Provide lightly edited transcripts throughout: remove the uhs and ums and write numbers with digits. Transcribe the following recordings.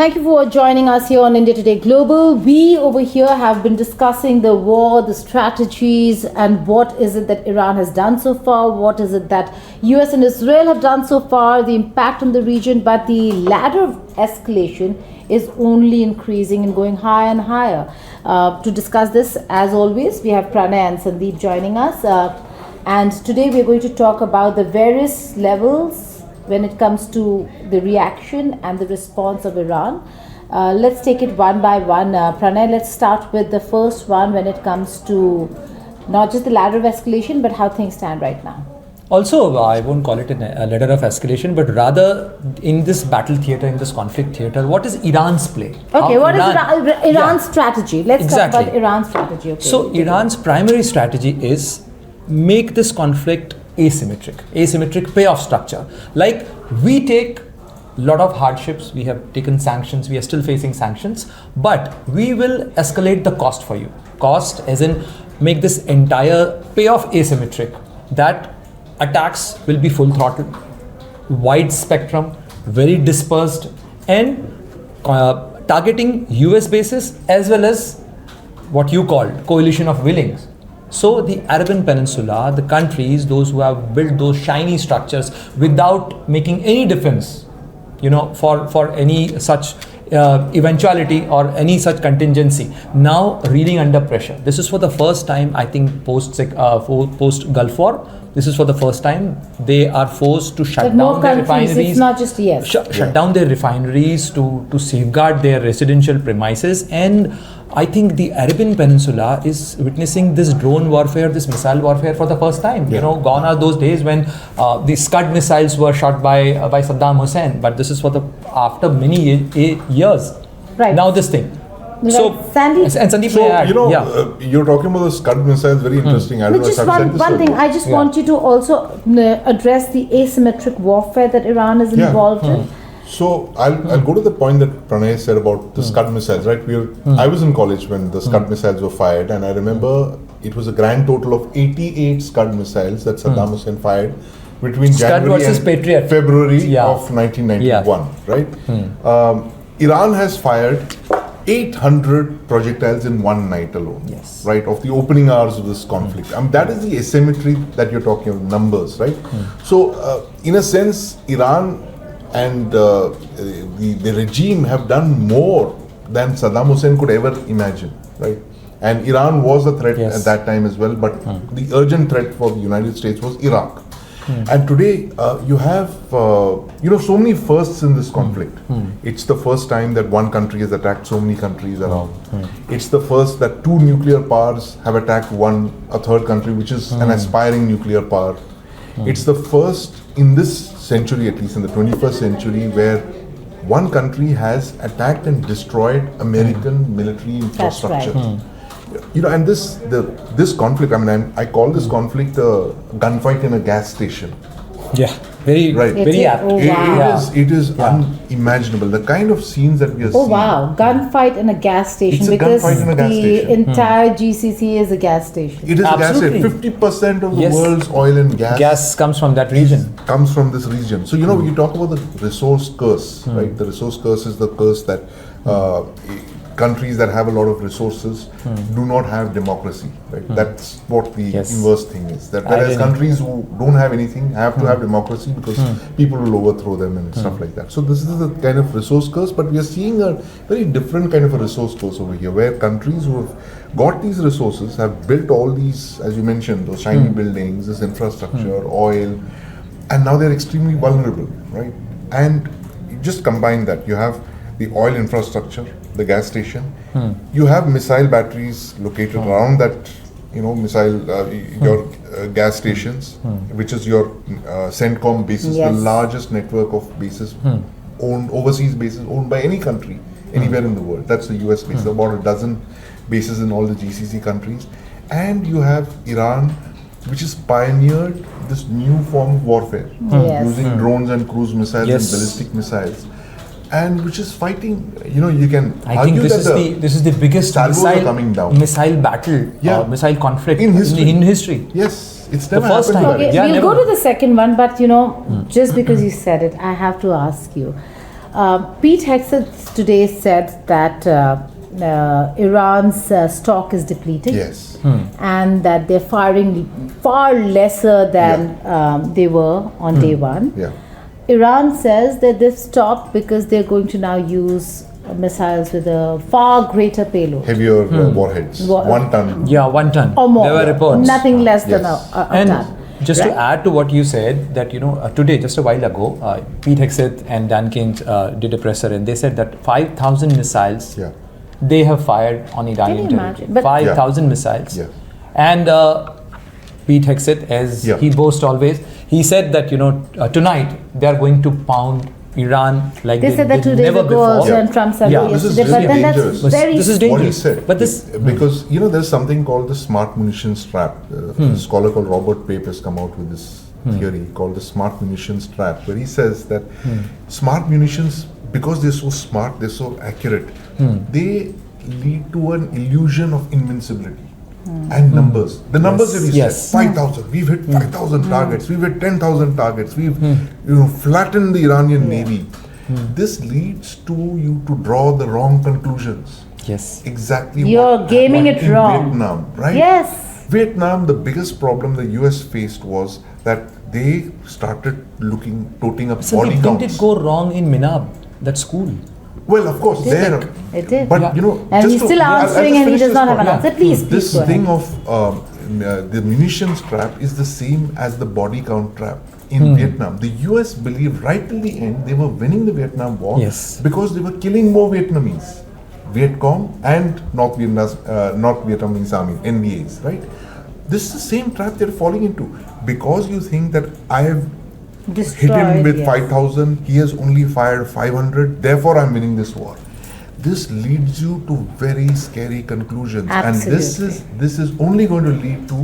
Thank you for joining us here on India Today Global. We over here have been discussing the war, the strategies, and what is it that Iran has done so far, what is it that US and Israel have done so far, the impact on the region, but the ladder of escalation is only increasing and going higher and higher. To discuss this, as always, we have Pranay and Sandeep joining us. And today we're going to talk about the various levels when it comes to the reaction and the response of Iran. Let's take it one by one. Pranay, let's start with the first one when it comes to not just the ladder of escalation, but how things stand right now. Also, I won't call it a ladder of escalation, but rather in this battle theatre, in this conflict theatre, what is Iran's play? Okay, what is Iran's strategy? Let's talk about Iran's strategy. Okay. So Iran's primary strategy is make this conflict asymmetric payoff structure. Like, we take a lot of hardships, we have taken sanctions, we are still facing sanctions, but we will escalate the cost for you. Cost as in make this entire payoff asymmetric. That attacks will be full throttle, wide spectrum, very dispersed, and targeting US bases as well as what you called coalition of willings. So the Arabian Peninsula, the countries, those who have built those shiny structures without making any defense, for any such eventuality or any such contingency, now reeling under pressure. This is for the first time, I think, post Gulf War. This is for the first time they are forced to shut down their refineries. It's not just shut down their refineries to safeguard their residential premises. And I think the Arabian Peninsula is witnessing this drone warfare, this missile warfare for the first time. Gone are those days when the Scud missiles were shot by Saddam Hussein. But this is after many years. Right. Now this thing. Right. So, Sandeep. And Sandeep, you're talking about the Scud missiles, very interesting. Which is one thing. I just want you to also address the asymmetric warfare that Iran is involved in. So I'll go to the point that Pranay said about the Scud missiles, right? I was in college when the Scud missiles were fired, and I remember it was a grand total of 88 Scud missiles that Saddam Hussein fired between January and February of 1991, right? Iran has fired 800 projectiles in one night alone, right, of the opening hours of this conflict. That is the asymmetry that you're talking about, numbers, right? So, in a sense, Iran and the regime have done more than Saddam Hussein could ever imagine, right? And Iran was a threat at that time as well, but the urgent threat for the United States was Iraq. And today you have so many firsts in this conflict. It's the first time that one country has attacked so many countries around. It's the first that two nuclear powers have attacked a third country, which is an aspiring nuclear power. It's the first in this century, at least in the 21st century, where one country has attacked and destroyed American military infrastructure. That's right. And this conflict, I call this conflict a gunfight in a gas station. Yeah, very right. Very apt. It is unimaginable. The kind of scenes that we are seeing. Oh wow, gunfight in a gas station, because the entire GCC is a gas station. It is Absolutely. a gas station. 50% of the world's oil and gas comes from that region. Comes from this region. So you talk about the resource curse, right? The resource curse is the curse that countries that have a lot of resources do not have democracy, right? That's what the inverse thing is. That whereas countries who don't have anything have to have democracy because people will overthrow them and stuff like that. So this is the kind of resource curse, but we are seeing a very different kind of a resource curse over here, where countries who have got these resources have built all these, as you mentioned, those shiny buildings, this infrastructure, oil, and now they're extremely vulnerable, right? And you just combine that. You have the oil infrastructure, the gas station. You have missile batteries located around that, your gas stations, which is your CENTCOM bases, the largest network of bases, overseas bases owned by any country, anywhere in the world. That's the US base, about a dozen bases in all the GCC countries. And you have Iran, which has pioneered this new form of warfare, using drones and cruise missiles and ballistic missiles. And which is fighting, you can I think this is the biggest missile battle, missile conflict in history. Yes, it's never happened. Okay, we'll go to the second one, but just because you said it, I have to ask you. Pete Hegseth today said that Iran's stock is depleted. Yes. And that they're firing far lesser than they were on day one. Yeah. Iran says that they've stopped because they're going to now use missiles with a far greater payload. Heavier warheads. 1 ton. Yeah, 1 ton. Or more. There were reports. Nothing less than Yes. a And ton. just Right? to add to what you said, that today, just a while ago, Pete Hegseth and Dan Keynes did a presser, and they said that 5,000 missiles Yeah. they have fired on Iranian Can you territory. imagine? But- 5,000 missiles. Yeah. And Pete Hegseth, as Yeah. he boasts always, he said that tonight they are going to pound Iran like They said that did 2 days never ago before. also, and Trump said Yeah. it This is yesterday. But really then dangerous. that's very This is What he dangerous. said. But this because there's something called the smart munitions trap. A scholar called Robert Pape has come out with this theory called the smart munitions trap, where he says that smart munitions, because they're so smart, they're so accurate, they lead to an illusion of invincibility. And numbers. The numbers that he Yes. said, 5,000. We've hit 5,000 targets. We've hit 10,000 targets. We've flattened the Iranian Navy. This leads to you to draw the wrong conclusions. Yes. Exactly. You're gaming it in wrong. Vietnam, right? Yes. Vietnam, the biggest problem the US faced was that they started toting up So body didn't counts. it go wrong in Minab, that school? Well, of course, Did there. It did. But Yeah. And just he's to- still I'll answering just and he finish does this not have point. an answer. Please, This go thing ahead. of the munitions trap is the same as the body count trap in Vietnam. The US believed right till the end they were winning the Vietnam War Yes. because they were killing more Vietnamese, Vietcom and North Vietnamese Army, NVAs, right? This is the same trap they're falling into because you think that I have hit him with Destroyed, yes. 5,000, he has only fired 500, therefore I'm winning this war. This leads you to very scary conclusions, and this is only going to lead to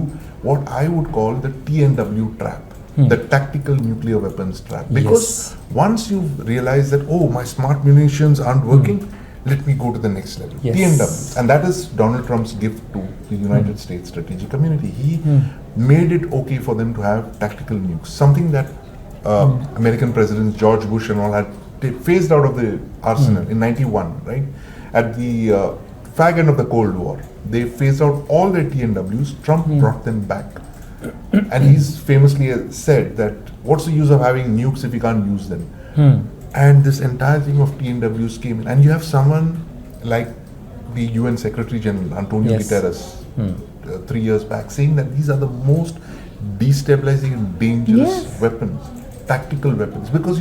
what I would call the TNW trap, the tactical nuclear weapons trap. Because Yes. once you realize that, oh, my smart munitions aren't working, let me go to the next level. Yes. TNW, and that is Donald Trump's gift to the United States strategic community. He made it okay for them to have tactical nukes, something that American presidents George Bush and all had phased out of the arsenal in '91, right? At the fag end of the Cold War, they phased out all their TNWs. Trump brought them back, and he's famously said that, "What's the use of having nukes if you can't use them?" And this entire thing of TNWs came in, and you have someone like the UN Secretary General Antonio Yes. Guterres 3 years back saying that these are the most destabilizing and dangerous Yes. weapons, tactical weapons, because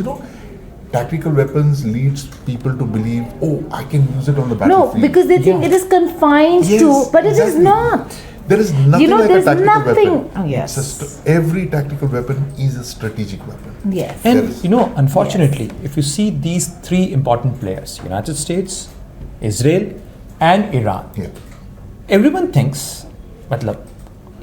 tactical weapons leads people to believe, oh, I can use it on the No, battlefield. because they think Yeah. it is confined Yes, to, but it is exactly. not. There is nothing like there's a tactical nothing. weapon. Oh, yes. Every tactical weapon is a strategic weapon. Yes. There And is- unfortunately, if you see these three important players, United States, Israel, and Iran, Yeah. everyone thinks, matlab,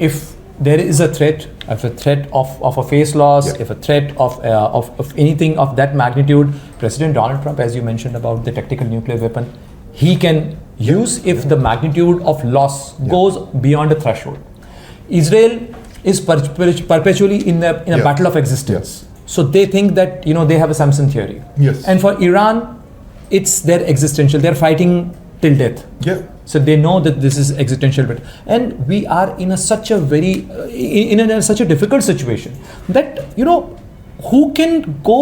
if there is a threat, of a face loss, Yeah. if a threat of anything of that magnitude, President Donald Trump, as you mentioned about the tactical nuclear weapon, he can use if the magnitude of loss goes beyond a threshold. Israel is perpetually in a Yeah. battle of existence. So they think that they have a Samson theory. Yes. And for Iran, it's their existential. They're fighting till death. Yeah. So they know that this is existential, and we are in such a very such a difficult situation that who can go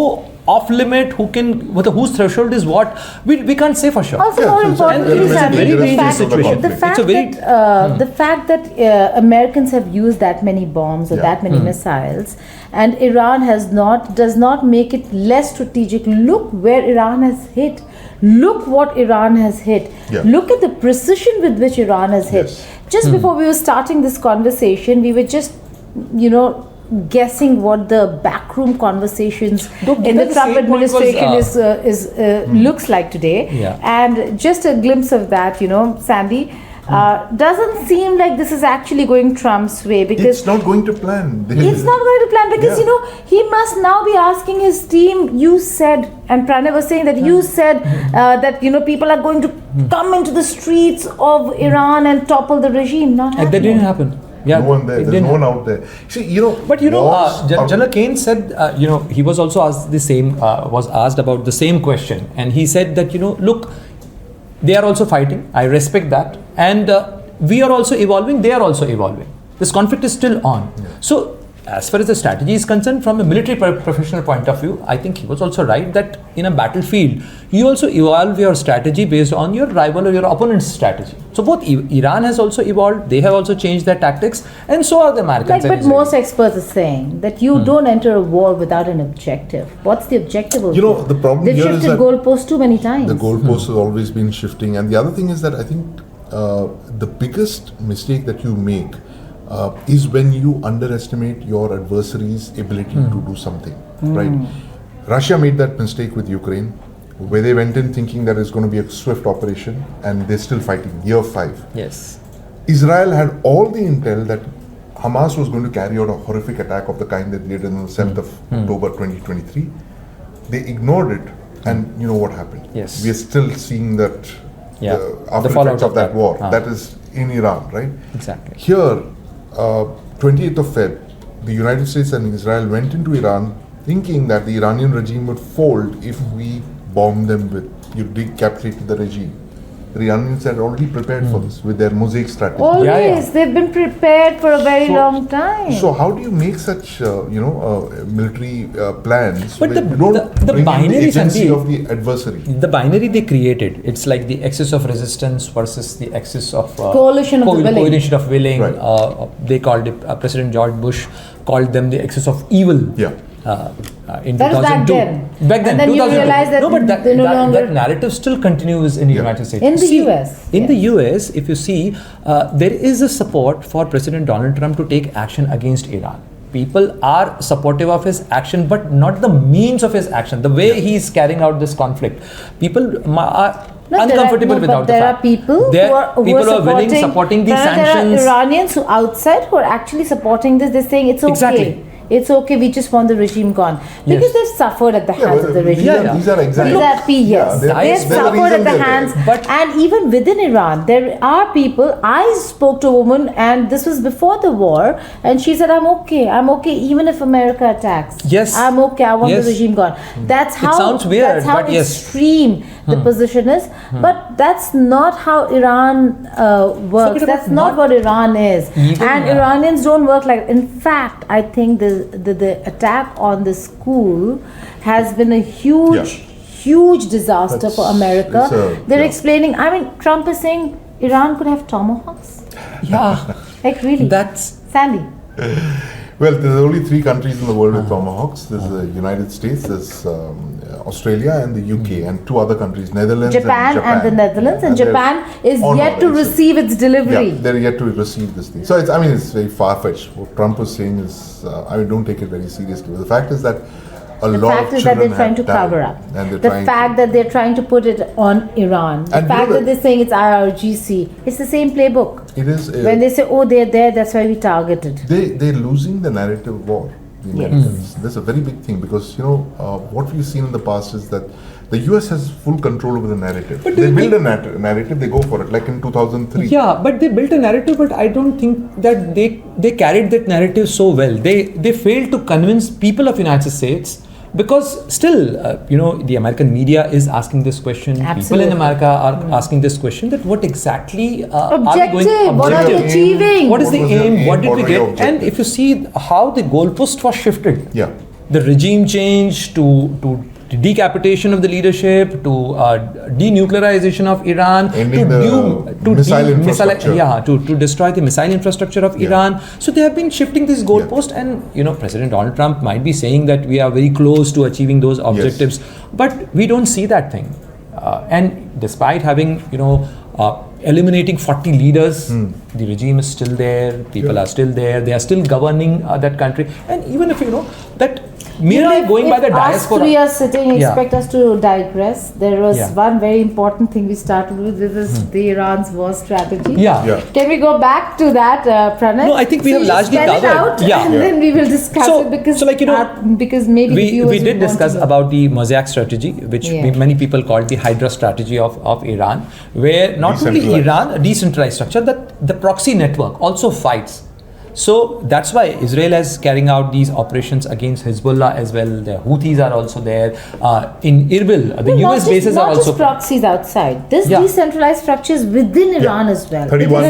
off limit, whose threshold is what, we can't say for sure. Also, Yeah, more so it's a importantly, very Sandy, dangerous the fact, situation. the It's fact a very- that the fact that Americans have used that many bombs or Yeah. that many missiles, and Iran does not make it less strategic. Look where Iran has hit. Look what Iran has hit. Yeah. Look at the precision with which Iran has hit. Yes. Just before we were starting this conversation, we were just, guessing what the backroom conversations in the the Trump same point was, administration looks like today. Yeah. And just a glimpse of that, Sandy, doesn't seem like this is actually going Trump's way, because It's not going to plan. it's not going to plan, because Yeah. he must now be asking his team. You said, and Pranay was saying that you said that people are going to come into the streets of Iran and topple the regime. Not And that happening. didn't happen. Yeah, no one there. it There's didn't no one out there. See, But wars are- General Kane said, he was also asked the same, was asked about the same question, and he said that, look, they are also fighting. I respect that, and we are also evolving. They are also evolving. This conflict is still on. So, as far as the strategy is concerned, from a military professional point of view, I think he was also right that in a battlefield, you also evolve your strategy based on your rival or your opponent's strategy. So both Iran has also evolved, they have also changed their tactics, and so are the Americans. But most experts are saying that you don't enter a war without an objective. What's the objective? the problem They've here is shifted that goalposts too many times. the goalposts has always been shifting, and the other thing is that I think the biggest mistake that you make is when you underestimate your adversary's ability to do something, right? Russia made that mistake with Ukraine, where they went in thinking that it's going to be a swift operation, and they're still fighting, year 5. Yes. Israel had all the intel that Hamas was going to carry out a horrific attack of the kind that they did on the 7th of October 2023. They ignored it, and you know what happened? Yes. We are still seeing that after the fallout effects of that war. Ah. That is in Iran, right? Exactly. Here, 28th of Feb, the United States and Israel went into Iran thinking that the Iranian regime would fold if we bombed them decapitated the regime. The Iranians had already prepared for this with their mosaic strategy. Always, they've been prepared for a very long time. So how do you make such, military plans? But when the you don't the bring in binary, agency Sandeep, of the adversary? the binary they created, it's like the axis of resistance versus the axis of Coalition of the willing. coalition of willing. Right. They called it, President George Bush called them the axis of evil. Yeah. In That was back 2002. then. Back then, And then you 2002. realize that no, but that, they no that, longer- that narrative still continues in the United States. In the See, US, In yes. the US, if you see, there is a support for President Donald Trump to take action against Iran. People are supportive of his action, but not the means of his action, the way he is carrying out this conflict. People are uncomfortable without the there fact. are people There who are people who are willing, supporting these There sanctions. are Iranians who outside who are actually supporting this. They're saying it's okay. Exactly. It's okay. We just want the regime gone because Yes. they've suffered at the Yeah, hands but of the regime. these are exactly. These are yes. Yeah, They've there's a suffered reason at the they're there. hands. But- And even within Iran, there are people. I spoke to a woman, and this was before the war, and she said, "I'm okay. I'm okay, even if America attacks. Yes. I'm okay. I want Yes. the regime gone." That's how. sounds weird, That's how but yes. extreme the position is. But that's not how Iran works. but That's not what Iran is. Even, And Iranians don't work like. In fact, I think the attack on the school has been a huge disaster That's- for America. They're yeah. explaining. I mean, Trump is saying Iran could have tomahawks. Yeah, Like really, that's Sandy. Well, there's only 3 countries in the world with tomahawks. There's the United States, there's Australia and the UK, and 2 other countries, Netherlands Japan and the Netherlands, and they're Japan is on yet our to way, so- receive its delivery. Yeah, they're yet to receive this thing. So it's very far-fetched. What Trump was saying is, don't take it very seriously. But the fact is that a The lot fact of is that children they're trying to have died, cover up. and they're The trying fact that they're trying to put it on Iran. The And fact you know that they're saying it's IRGC. It's the same playbook. it is When they say, oh, they're there, that's why we targeted. they're losing the narrative war. The Americans. That's a very big thing because what we've seen in the past is that the US has full control over the narrative. But do They you build a narrative, they go for it. Like in 2003. Yeah, but they built a narrative, but I don't think that they carried that narrative so well. They failed to convince people of United States because still, the American media is asking this question. Absolutely. People in America are asking this question: that what exactly are we Objective. going? What are we Objective. achieving? What is What the was your aim? aim? What did What we were your get? And objectives? if you see how the goalpost was shifted, Yeah. the regime change to decapitation of the leadership, to denuclearization of Iran, Ending the missile infrastructure. to destroy the missile infrastructure of Iran. So they have been shifting this goalpost, and President Donald Trump might be saying that we are very close to achieving those objectives, but we don't see that thing. And despite having eliminating 40 leaders, the regime is still there. People are still there. They are still governing that country. And even if that. Merely going by the diaspora. Us 3 are sitting, Yeah. expect us to digress. There was Yeah. one very important thing we started with. This is the Iran's war strategy. Yeah. Can we go back to that, Pranay? No, I think we have you largely spell it covered. out Yeah. and then we will discuss So- it because so because maybe the we viewers did would want to discuss know. about the mosaic strategy, which many people call the Hydra strategy of Iran, where not only Decentralized. Iran, a decentralized structure, that the proxy network also fights. So that's why Israel is carrying out these operations against Hezbollah as well. The Houthis are also there. In Erbil, the US bases are not also. just proxies outside. This Yeah. decentralized structure is within Iran as well. 31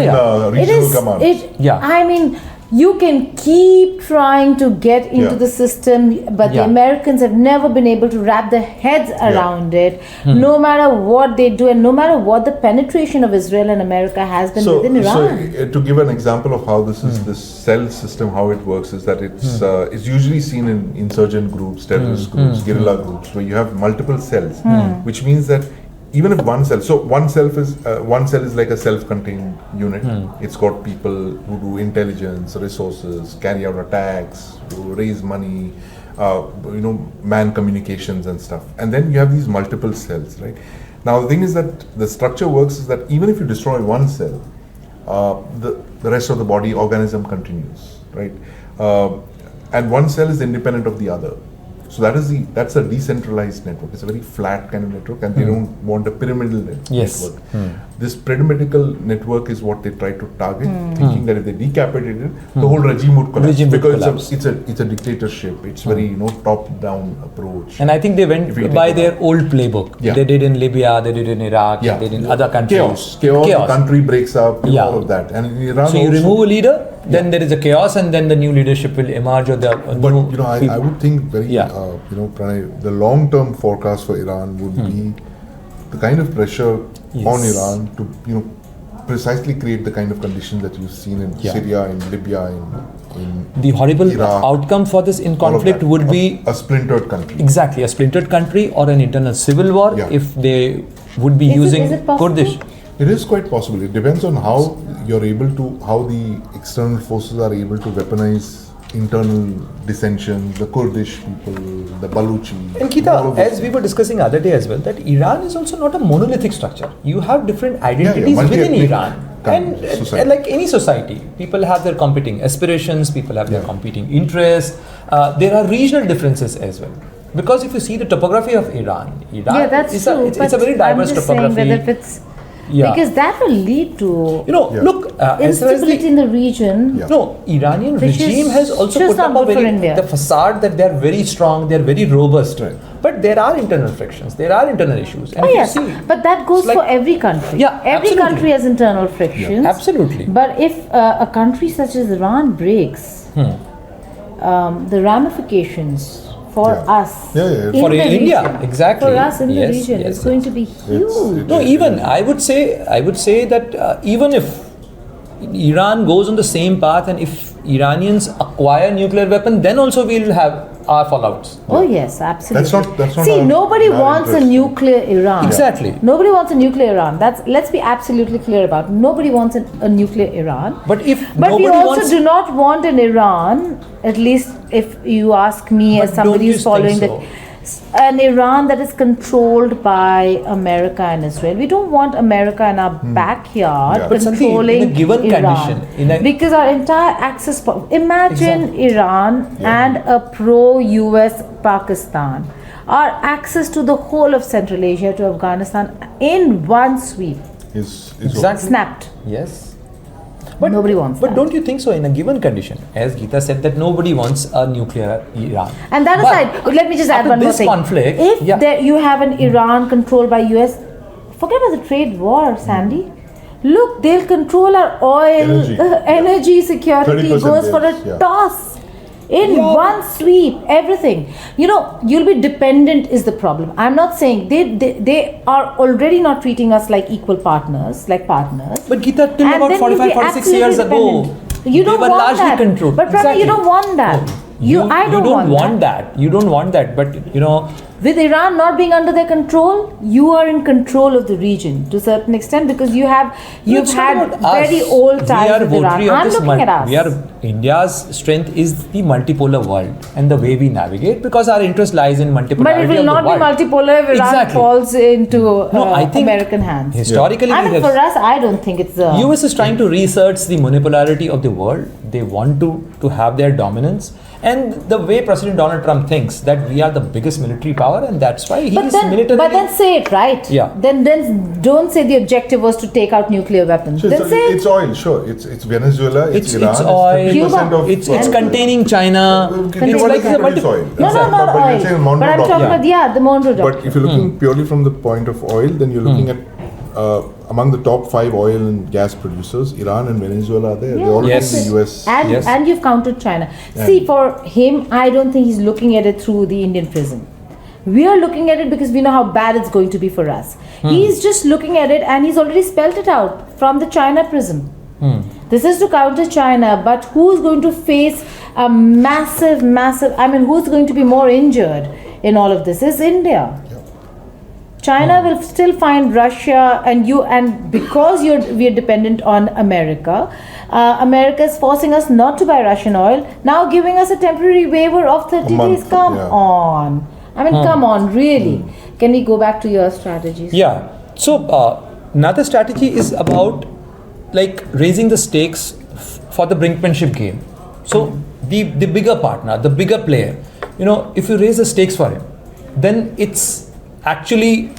regional commands. I mean, you can keep trying to get into the system, but the Americans have never been able to wrap their heads around it, no matter what they do and no matter what the penetration of Israel and America has been within Iran. So, to give an example of how this is, this cell system, how it works is that it's usually seen in insurgent groups, terrorist groups, guerrilla groups, where you have multiple cells, which means that even if one cell, so one cell is like a self-contained unit. It's got people who do intelligence, resources, carry out attacks, who raise money, man communications and stuff. And then you have these multiple cells, right? Now the thing is that the structure works is that even if you destroy one cell, the rest of the body organism continues, right? And one cell is independent of the other. So that's a decentralized network. It's a very flat kind of network, and they don't want a pyramidal network. This pyramidal network is what they try to target, thinking that if they decapitate it, the whole regime would collapse because it's a dictatorship. It's very top-down approach. And I think they went by their old playbook. They did in Libya, they did in Iraq, they did in other countries. Chaos. The country breaks up. All of that. And in Iran, so you remove a leader, then there is a chaos, and then the new leadership will emerge. I would think Pranay, the long-term forecast for Iran would be the kind of pressure on Iran to precisely create the kind of conditions that you've seen in Syria, in Libya, in the horrible Iraq, outcome for this in conflict would be a splintered country. Exactly, a splintered country or an internal civil war if they would be using Kurdish. It is quite possible. It depends on how you're able to, how the external forces are able to weaponize internal dissension, the Kurdish people, the Baluchi. And Geeta, as we were discussing other day as well, that Iran is also not a monolithic structure. You have different identities within Iran. And like any society, people have their competing aspirations, people have their competing interests. There are regional differences as well. Because if you see the topography of Iran that's true, it's a very diverse topography. Because that will lead to look, instability in the region. No, Iranian regime has also put up the facade that they are very strong, they are very robust. But there are internal frictions, there are internal issues. And but that goes for every country. Every country has internal frictions. Absolutely. But if a country such as Iran breaks, the ramifications for us for India, exactly. For us in the region, it's going to be huge. I would say that even if Iran goes on the same path, and if Iranians acquire nuclear weapon, then also we'll have our fallouts. Oh yes, absolutely. That's not. See, nobody wants a nuclear Iran. Exactly. Nobody wants a nuclear Iran. Let's be absolutely clear about it. Nobody wants a nuclear Iran. But we also do not want an Iran, at least if you ask me as somebody who's following an Iran that is controlled by America and Israel. We don't want America in our backyard controlling in a given Iran. condition, because our entire access. Imagine Iran and a pro-US Pakistan. Our access to the whole of Central Asia, to Afghanistan, in one sweep is snapped. Yes. But nobody wants that. But don't you think so, in a given condition, as Geeta said, that nobody wants a nuclear Iran? And that aside, let me just add one more thing. Conflict, if you have an Iran controlled by US, forget about the trade war, Sandy. Look, they'll control our oil, energy security goes for a toss. In one sweep, everything. You'll be dependent is the problem. I'm not saying they are already not treating us like equal partners, But Geeta, till about 45, 46 years ago, you don't they were want largely that. controlled. But Prabha, you don't want that. You don't want that. You don't want that. But with Iran not being under their control, you are in control of the region to a certain extent, because you've had very old ties with Iran. I'm looking at us. India's strength is the multipolar world and the way we navigate, because our interest lies in multipolarity. But it will not be multipolar if Iran falls into American hands. Historically, for us, I don't think it's US is trying to research the monopolarity of the world. They want to have their dominance. And the way President Donald Trump thinks that we are the biggest military power, and that's why he is militarily... But then say it, right? Yeah. Then don't say the objective was to take out nuclear weapons. It's oil, sure. It's Venezuela, it's Iran, it's oil, 70% of it's containing China. It's like the produce oil. No, not But oil. you're saying Monroe But I'm talking document. about, the Monroe But document. if you're looking purely from the point of oil, then you're looking at among the top 5 oil and gas producers, Iran and Venezuela are there. They're already Yes. in the US. And you've counted China. See, for him, I don't think he's looking at it through the Indian prism. We are looking at it because we know how bad it's going to be for us. He's just looking at it and he's already spelt it out from the China prism. This is to counter China, but who's going to face a massive, who's going to be more injured in all of this is India. China will still find Russia and because we are dependent on America. America is forcing us not to buy Russian oil, now giving us a temporary waiver of 30 days. Come on. Come on, really. Can we go back to your strategies? Yeah. So another strategy is about like raising the stakes for the brinkmanship game. So the bigger partner, the bigger player, if you raise the stakes for him, then it's actually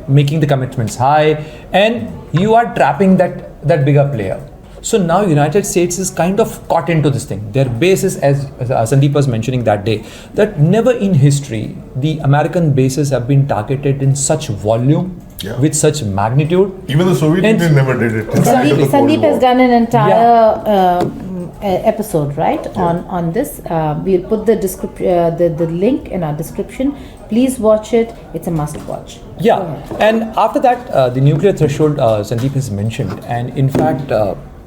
making the commitments high, and you are trapping that bigger player. So now United States is kind of caught into this thing. Their bases, as Sandeep was mentioning that day, that never in history the American bases have been targeted in such volume, with such magnitude. Even the Soviet Union never did it. Sandeep has done an entire episode, right, on this. We'll put the link in our description. Please watch it. It's a must watch. Yeah, and after that, the nuclear threshold Sandeep has mentioned, and in fact,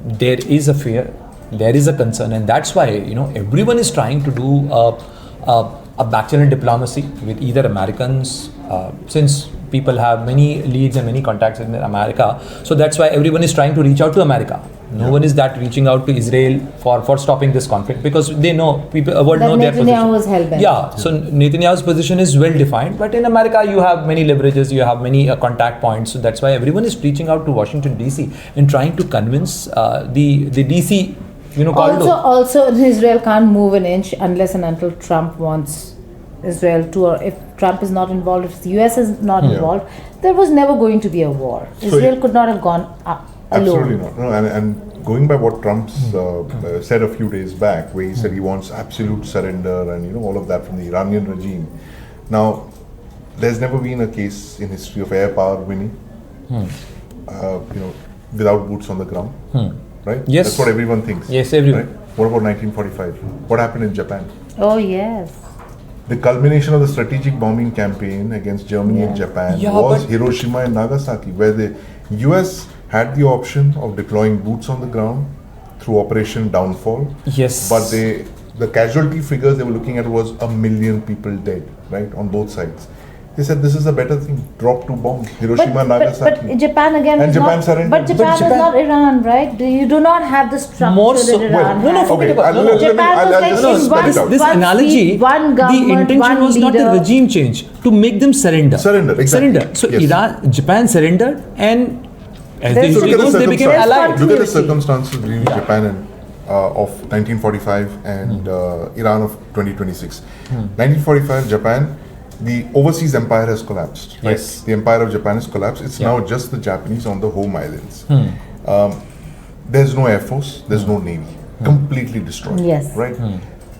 there is a fear, there is a concern, and that's why everyone is trying to do a backchannel diplomacy with either Americans, since people have many leads and many contacts in America. So that's why everyone is trying to reach out to America. No one is that reaching out to Israel for stopping this conflict, because they know world know their position. Netanyahu was hell-bent. Yeah, so Netanyahu's position is well defined, but in America you have many leverages, you have many contact points. So that's why everyone is reaching out to Washington DC and trying to convince the DC. Also, Israel can't move an inch unless and until Trump wants Israel to, or if Trump is not involved, if the US is not involved, there was never going to be a war. Israel could not have gone up alone. Absolutely not. No, and going by what Trump said a few days back, where he said he wants absolute surrender and all of that from the Iranian regime. Now, there's never been a case in history of air power winning, without boots on the ground, right? Yes. That's what everyone thinks. Yes, everyone. Right? What about 1945? What happened in Japan? Oh yes. The culmination of the strategic bombing campaign against Germany and Japan was Hiroshima and Nagasaki, where the US had the option of deploying boots on the ground through Operation Downfall. Yes. But the casualty figures they were looking at was 1 million people dead, right, on both sides. They said this is a better thing. Drop 2 bombs, Hiroshima, Nagasaki. But Japan again and is Japan not. surrendered. But Japan is not Iran, right? You do not have the structure More so- that Iran well, no, has. forget about- Let me- Japan was I'll like just in spell one- it out. This one analogy, speed, one the government, intention one was not the leader. regime change, to make them surrender. Surrender, exactly. Surrender. So Yes. Japan surrendered, and as the There's- history Look at goes, the they became circumstances. allied. Look at the Continuity. circumstances between Japan and of 1945 and Iran of 2026. 1945, Japan, the overseas empire has collapsed. Right? Yes. The empire of Japan has collapsed. It's now just the Japanese on the home islands. There's no air force. There's no navy. Completely destroyed. Yes. Right.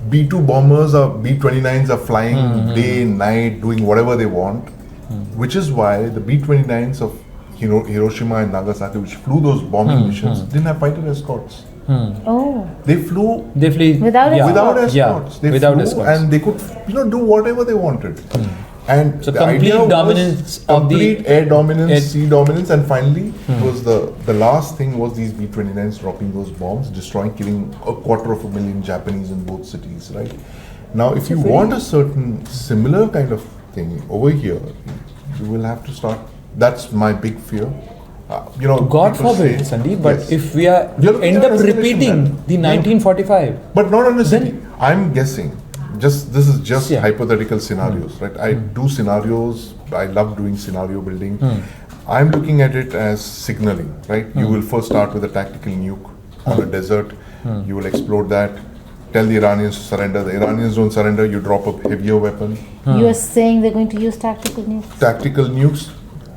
B-2 bombers or B-29s are flying day, night, doing whatever they want, which is why the B-29s of Hiroshima and Nagasaki, which flew those bombing missions, didn't have fighter escorts. Oh. They flew Without escorts. without escorts. They without flew escorts. and they could do whatever they wanted. And So the complete idea was dominance of the complete air dominance, air- sea dominance, and finally it was the last thing was these B-29s dropping those bombs, destroying, killing 250,000 Japanese in both cities. Right now, if you want a certain similar kind of thing over here, you will have to start. That's my big fear. God people forbid, say- Sandeep, but Yes. if we You're looking end at up escalation repeating then. the 1945, But not honestly. I'm guessing. This is just Yeah. hypothetical scenarios, right? I do scenarios. I love doing scenario building. I'm looking at it as signaling, right? You will first start with a tactical nuke on a desert. You will explode that. Tell the Iranians to surrender. The Iranians don't surrender. You drop a heavier weapon. You are saying they're going to use tactical nukes? Tactical nukes.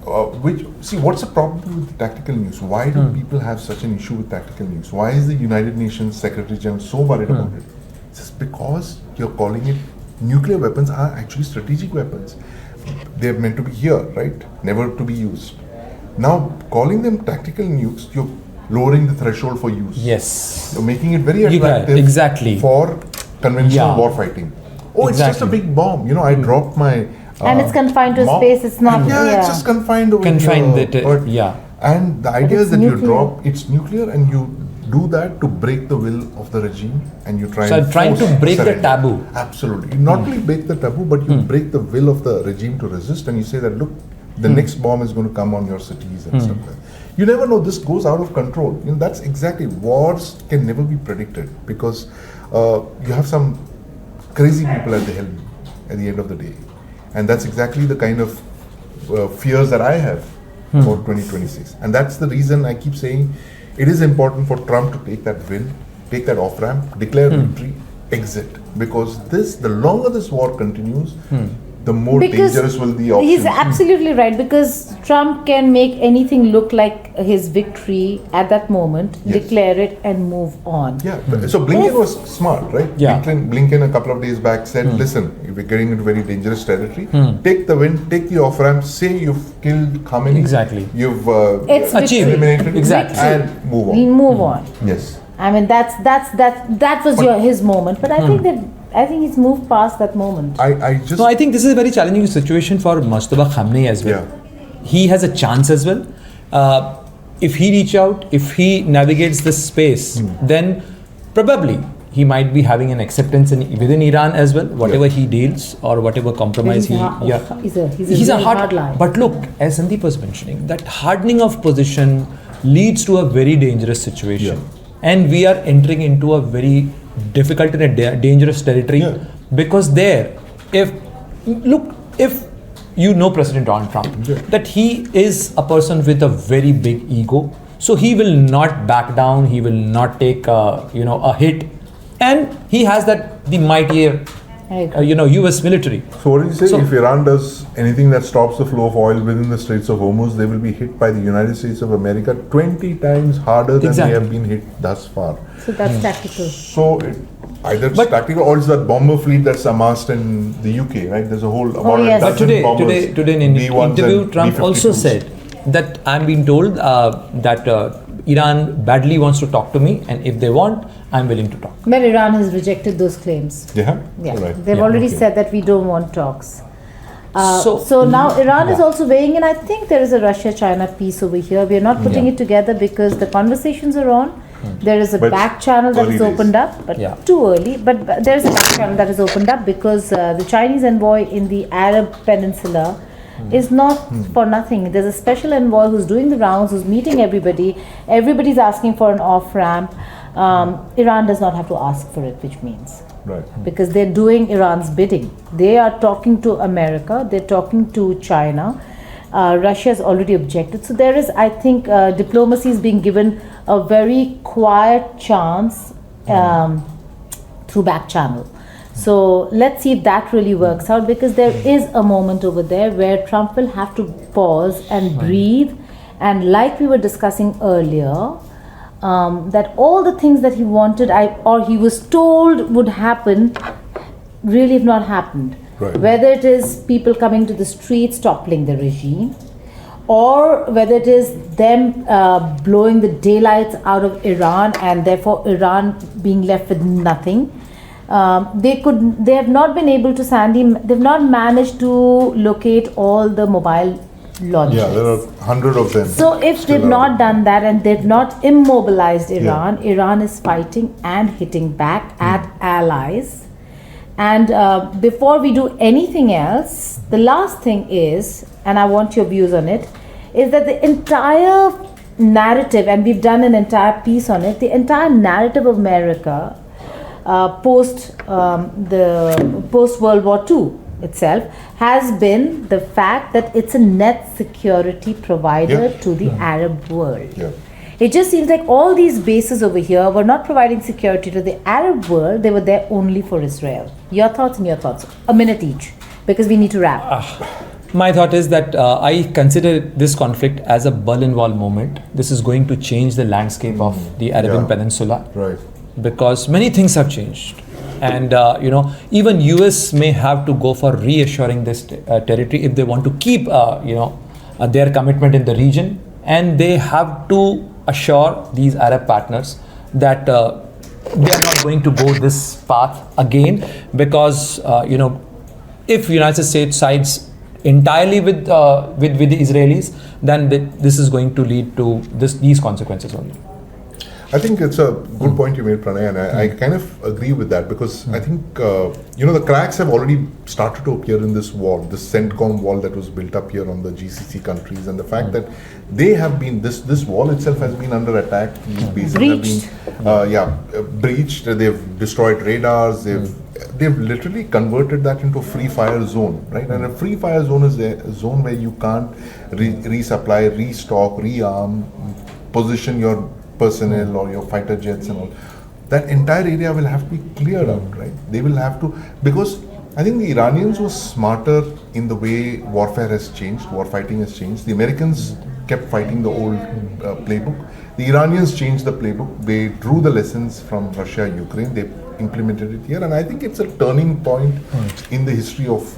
what's the problem with tactical news? Why do people have such an issue with tactical news? Why is the United Nations Secretary General so worried about it? It's just because you're calling it nuclear weapons are actually strategic weapons. They're meant to be here, right? Never to be used. Now, calling them tactical nukes, you're lowering the threshold for use. Yes. You're making it very attractive for conventional war fighting. Oh, it's just a big bomb. I dropped my... and it's confined to space, it's not... it's just confined over here. And the idea is that you drop, it's nuclear, and you do that to break the will of the regime, and you try trying to break the taboo. Absolutely. You not only break the taboo, but you break the will of the regime to resist, and you say that, look, the next bomb is going to come on your cities and stuff like that. You never know, this goes out of control. That's exactly, wars can never be predicted, because you have some crazy people at the helm at the end of the day. And that's exactly the kind of fears that I have for 2026. And that's the reason I keep saying it is important for Trump to take that win, take that off-ramp, declare victory, exit. Because the longer this war continues, the more dangerous will the option. He's absolutely right, because Trump can make anything look like his victory at that moment, declare it and move on. Yeah, so Blinken was smart, right? Yeah. Blinken a couple of days back said, listen, if we're getting into very dangerous territory, take the win, take the off-ramp, say you've killed Khamenei. Exactly. You've achieved, eliminated and move on. We move on. Yes. I mean, that was his moment, but I think he's moved past that moment. I think this is a very challenging situation for Mujtaba Khamenei as well. Yeah. He has a chance as well. If he reach out, if he navigates this space, then probably he might be having an acceptance within Iran as well. Whatever he deals or whatever compromise he's a hard line. But look, as Sandeep was mentioning, that hardening of position leads to a very dangerous situation. Yeah. And we are entering into a very difficult and a dangerous territory, because if you know President Donald Trump, that he is a person with a very big ego, so he will not back down, he will not take a hit, and he has the mightier US military. So what do you say? If Iran does anything that stops the flow of oil within the Straits of Hormuz, they will be hit by the United States of America 20 times harder than they have been hit thus far. So that's tactical. So either it's tactical or it's that bomber fleet that's amassed in the UK, right? There's a whole about a dozen bombers. But today in an interview, Trump also said that I'm being told that Iran badly wants to talk to me, and if they want, I'm willing to talk. But Iran has rejected those claims. Yeah? Right. They've already said that we don't want talks. So now Iran is also weighing in. I think there is a Russia-China piece over here. We are not putting it together because the conversations are on. There is a back channel that is opened up, but too early. But there is a back channel that is opened up because the Chinese envoy in the Arab Peninsula is not for nothing. There's a special envoy who's doing the rounds, who's meeting everybody. Everybody's asking for an off-ramp. Iran does not have to ask for it, which means because they're doing Iran's bidding. They are talking to America, they're talking to China. Russia has already objected. So there is, I think, diplomacy is being given a very quiet chance through back channel. So let's see if that really works out, because there is a moment over there where Trump will have to pause and breathe. And like we were discussing earlier, that all the things that he wanted or he was told would happen really have not happened. Whether it is people coming to the streets toppling the regime, or whether it is them blowing the daylights out of Iran and therefore Iran being left with nothing. They have not been able to, they've not managed to locate all the mobile launches. Yeah, there are 100 of them. So if they've not done that and they've not immobilized Iran, Iran is fighting and hitting back at allies. And before we do anything else, the last thing is, and I want your views on it, is that the entire narrative, and we've done an entire piece on it, the entire narrative of America post World War II itself has been the fact that it's a net security provider to the Arab world. It just seems like all these bases over here were not providing security to the Arab world, they were there only for Israel. Your thoughts and your thoughts. A minute each, because we need to wrap. My thought is that I consider this conflict as a Berlin Wall moment. This is going to change the landscape of the Arabian Peninsula. Right. Because many things have changed. And even US may have to go for reassuring this territory if they want to keep their commitment in the region, and they have to assure these Arab partners that they are not going to go this path again, because if United States sides entirely with the Israelis, then this is going to lead to these consequences only. I think it's a good point you made, Pranay, and I kind of agree with that, because I think the cracks have already started to appear in this wall, this CENTCOM wall that was built up here on the GCC countries, and the fact that they have been this wall itself has been under attack. These bases have been breached. They've destroyed radars. They've literally converted that into a free fire zone, right? And a free fire zone is a zone where you can't resupply, restock, rearm, position your personnel or your fighter jets and all. That entire area will have to be cleared out, right? They will have to, because I think the Iranians were smarter in the way warfare has changed, war fighting has changed. The Americans kept fighting the old playbook. The Iranians changed the playbook. They drew the lessons from Russia, Ukraine. They implemented it here, and I think it's a turning point in the history of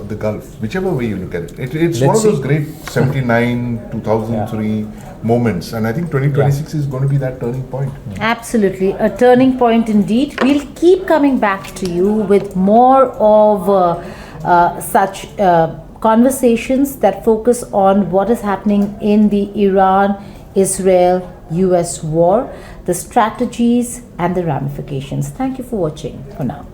the Gulf, whichever way you look at it. It's one of those great 79, 2003 moments, and I think 2026 is going to be that turning point. Absolutely, a turning point indeed. We'll keep coming back to you with more of such conversations that focus on what is happening in the Iran-Israel-US war, the strategies and the ramifications. Thank you for watching for now.